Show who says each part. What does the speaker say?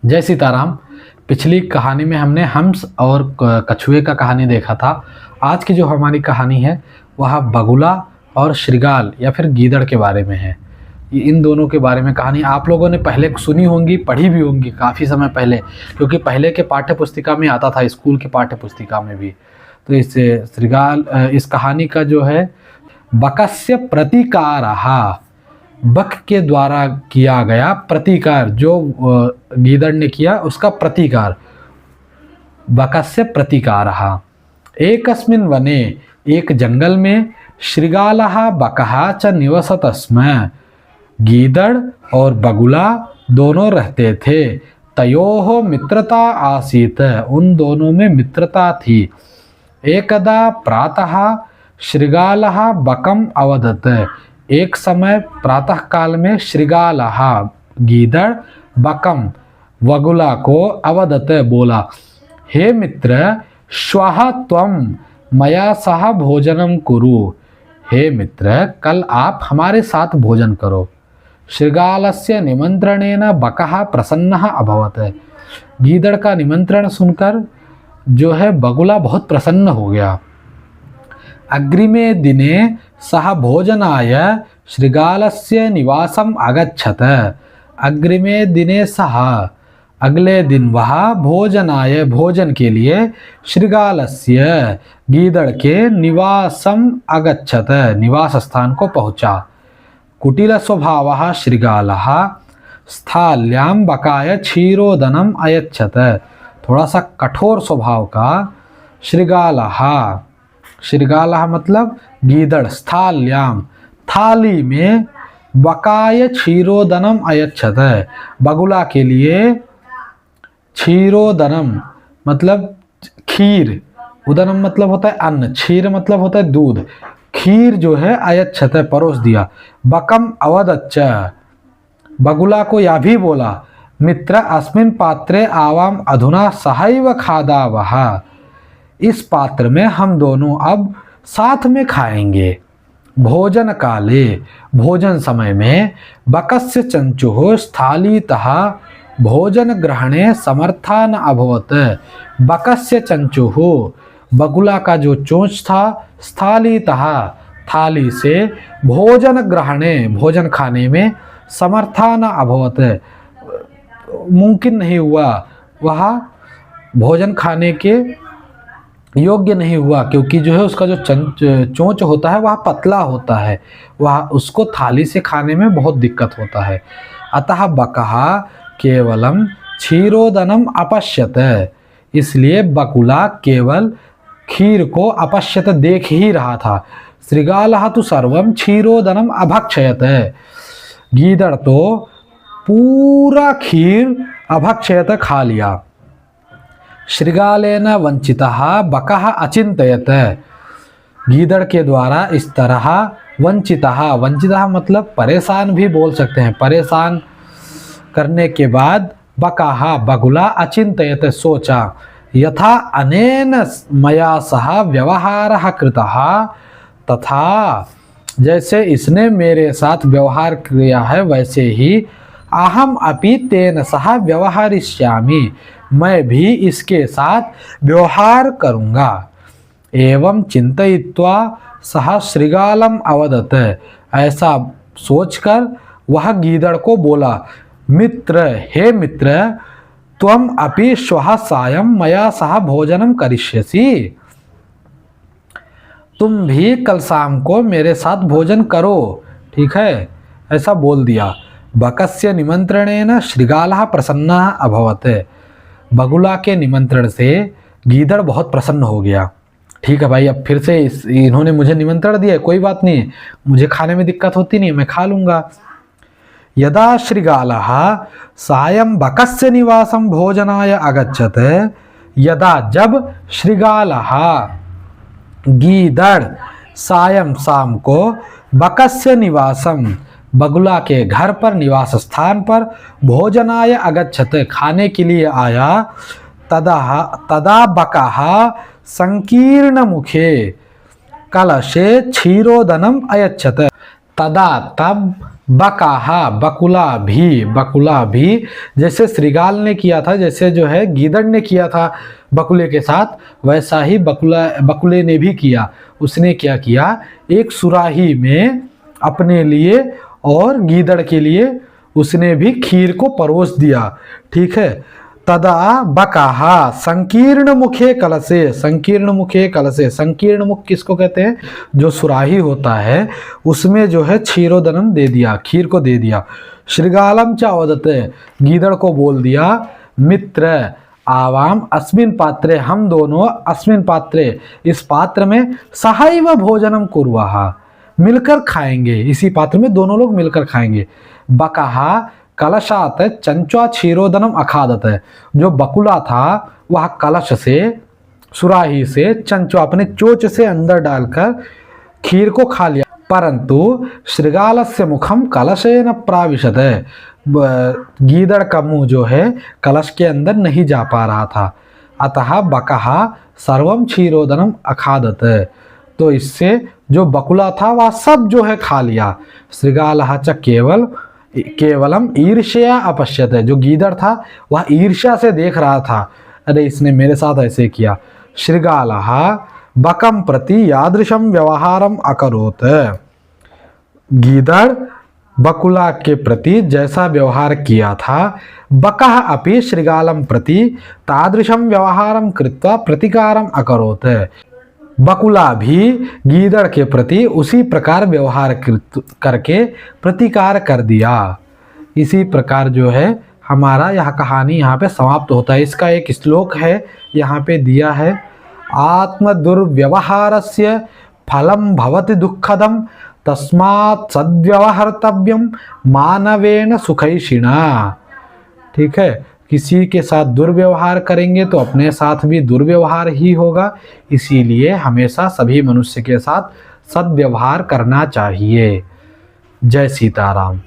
Speaker 1: जय सीताराम। पिछली कहानी में हमने हंस और कछुए का कहानी देखा था। आज की जो हमारी कहानी है वह बगुला और श्रृगाल या फिर गीदड़ के बारे में है। इन दोनों के बारे में कहानी आप लोगों ने पहले सुनी होंगी, पढ़ी भी होंगी काफ़ी समय पहले, क्योंकि पहले के पाठ्य पुस्तिका में आता था, स्कूल की पाठ्य पुस्तिका में भी। तो इस कहानी का जो है बकस्य प्रतिकारः, बक के द्वारा किया गया प्रतिकार, जो गीदड़ ने किया उसका प्रतिकार, बकस्य प्रतिकारः। एकस्मिन् वने, एक जंगल में, श्रृगालः बकः च निवसत स्म, गीदड़ और बगुला दोनों रहते थे। तयोः मित्रता आसीत, उन दोनों में मित्रता थी। एकदा प्रातः श्रृगालः बकम अवदत, एक समय प्रातः काल में श्रृगालः गीदड़ बकम बगुला को अवदत बोला, हे मित्र श्वः त्वं मया सह भोजनम कुरु, हे मित्र कल आप हमारे साथ भोजन करो। श्रृगालस्य निमंत्रणेन बकः प्रसन्नः अभवत, गीदड़ का निमंत्रण सुनकर जो है बगुला बहुत प्रसन्न हो गया। अग्रिमे दिने सह भोजनाय श्रृगालस्य निवासम अगच्छत, अग्रिमे दिने सह, अगले दिन वह भोजनाय भोजन के लिए, श्रृगालस्य गीदड़ के निवासम अगच्छत निवास स्थान को पहुँचा। कुटिल स्वभावः श्रृगालः स्थाल्यां बकाय क्षीरोदनम अयच्छत, थोड़ा सा कठोर स्वभाव का श्रृगालः, श्रृगालः मतलब गीदड़, स्थाल्याम थाली में, बकाय क्षीरोदनम अयच्छत बगुला के लिए, क्षीरोदनम मतलब खीर, उदनम मतलब होता है अन्न, क्षीर मतलब होता है दूध, खीर जो है अयच्छत परोस दिया। बकम अवदच्च, बगुला को यह भी बोला, मित्र अस्मिन् पात्रे आवाम अधुना सहैव खादावः, इस पात्र में हम दोनों अब साथ में खाएंगे। भोजन काले, भोजन समय में, बकस्य चंचुः स्थालीतः भोजन ग्रहणे समर्था न अभवत, बकस्य चंचुः बगुला का जो चोंच था, स्थालीतः थाली से, भोजन ग्रहणे भोजन खाने में, समर्था न अभवत मुमकिन नहीं हुआ, वह भोजन खाने के योग्य नहीं हुआ, क्योंकि जो है उसका जो चोंच होता है वह पतला होता है, वह उसको थाली से खाने में बहुत दिक्कत होता है। अतः बकः केवलम क्षीरोदनम अपश्यत, इसलिए बगुला केवल खीर को अपश्यत देख ही रहा था। श्रृगालः तु सर्वम क्षीरोदनम अभक्षयत, गीदड़ तो पूरा खीर अभक्षयत खा लिया। श्रृगालेन वंचितः बकः अचिंतयत, गीदड़ के द्वारा इस तरह वंचितः, वंचितः मतलब परेशान भी बोल सकते हैं, परेशान करने के बाद बकः बगुला अचिंतयत सोचा, यथा अनेन मया सह व्यवहारः कृतः, तथा जैसे इसने मेरे साथ व्यवहार किया है वैसे ही अहम अपि तेन सह व्यवहारिष्यामि, मैं भी इसके साथ व्यवहार करूँगा। एवं चिंतयित्वा सह श्रृगालम अवदत, ऐसा सोचकर वह गीदड़ को बोला, मित्र हे मित्र त्वम अपि श्वः सायं मया सह भोजनम करिष्यसि, तुम भी कल शाम को मेरे साथ भोजन करो, ठीक है, ऐसा बोल दिया। बकस्य निमंत्रणेन श्रृगालः प्रसन्नः अभवत, बगुला के निमंत्रण से गीदड़ बहुत प्रसन्न हो गया। ठीक है भाई, अब फिर से इन्होंने मुझे निमंत्रण दिया, कोई बात नहीं, मुझे खाने में दिक्कत होती नहीं, मैं खा लूँगा। यदा श्रृगालः सायं बकस्य निवासं भोजनाय अगच्छत, यदा जब श्रृगालः गीदड़ सायं शाम को, बकस्य निवासम बगुला के घर पर, निवास स्थान पर, भोजनाय अगच्छत खाने के लिए आया, तदा बकः संकीर्ण मुखे कलशे क्षीरोदनम अयच्छत, तदा तब, बकाहा बकुला भी, जैसे श्रीगाल ने किया था, जैसे जो है गीदड़ ने किया था बकुले के साथ, वैसा ही बकुले ने भी किया। उसने क्या किया, एक सुराही में अपने लिए और गीदड़ के लिए उसने भी खीर को परोस दिया। ठीक है। तदा बकाहा संकीर्ण मुखे कलसे, संकीर्ण मुख किसको कहते हैं, जो सुराही होता है उसमें जो है क्षीरोदनम दे दिया, खीर को दे दिया। श्रृगालम च अवदते, गीदड़ को बोल दिया, मित्र आवाम अस्मिन पात्रे, हम दोनों अस्मिन पात्रे, इस पात्र में सहैव भोजनम कुर्वः, मिलकर खाएंगे, इसी पात्र में दोनों लोग मिलकर खाएंगे। बकाहा कलशात चंचुआ क्षीरोदनम अखादत है, जो बकुला था वह कलश से, सुराही से, चंचुआ अपने चोच से अंदर डालकर खीर को खा लिया। परंतु श्रृगालस्य मुखम कलशेन प्राविशत है, गीदड़ का मुंह जो है कलश के अंदर नहीं जा पा रहा था। अतः बकाहा सर्वम क्षीरोदनम अखादत है, तो इससे जो बकुला था वह सब जो है खा लिया। श्रृगालः च केवलम ईर्ष्या अपश्यत है, जो गीदड़ था वह ईर्ष्या से देख रहा था, अरे इसने मेरे साथ ऐसे किया। श्रृगालः बकम प्रति यादृशम व्यवहारम अकरोत, गीदड़ बकुला के प्रति जैसा व्यवहार किया था, बकः अपि श्रृगालम प्रति तादृशम व्यवहारम कृत्वा प्रतिकारम अकरोत, बकुला भी गीदड़ के प्रति उसी प्रकार व्यवहार करके प्रतिकार कर दिया। इसी प्रकार जो है हमारा यह कहानी यहाँ पे समाप्त होता है। इसका एक श्लोक है यहाँ पे दिया है, आत्म दुर्व्यवहारस्य फलम भवति दुःखदम तस्मात् सद्व्यवहर्तव्यम मानवेन सुखैषिणा। ठीक है, किसी के साथ दुर्व्यवहार करेंगे तो अपने साथ भी दुर्व्यवहार ही होगा, इसीलिए हमेशा सभी मनुष्य के साथ सद्व्यवहार करना चाहिए। जय सीताराम।